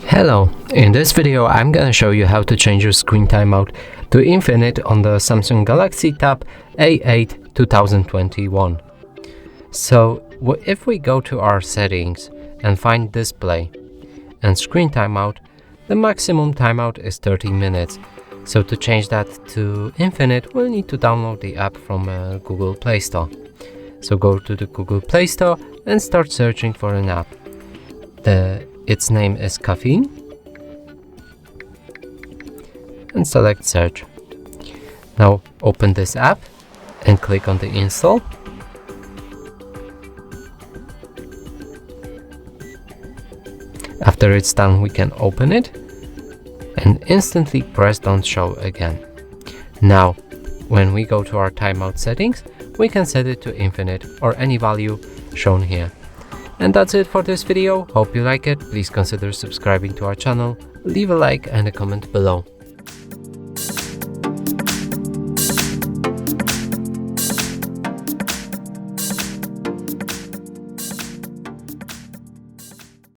Hello, in this video I'm gonna show you how to change your screen timeout to infinite on the Samsung Galaxy Tab A8 2021. So if we go to our settings and find display and screen timeout, the maximum timeout is 30 minutes. So to change that to infinite, we'll need to download the app from Google Play Store. So go to the Google Play Store and start searching for an app. Its name is Caffeine, and select search. Now open this app and click on the install. After it's done, we can open it and instantly press don't show again. Now when we go to our timeout settings, we can set it to infinite or any value shown here. And that's it for this video. Hope you like it. Please consider subscribing to our channel, leave a like and a comment below.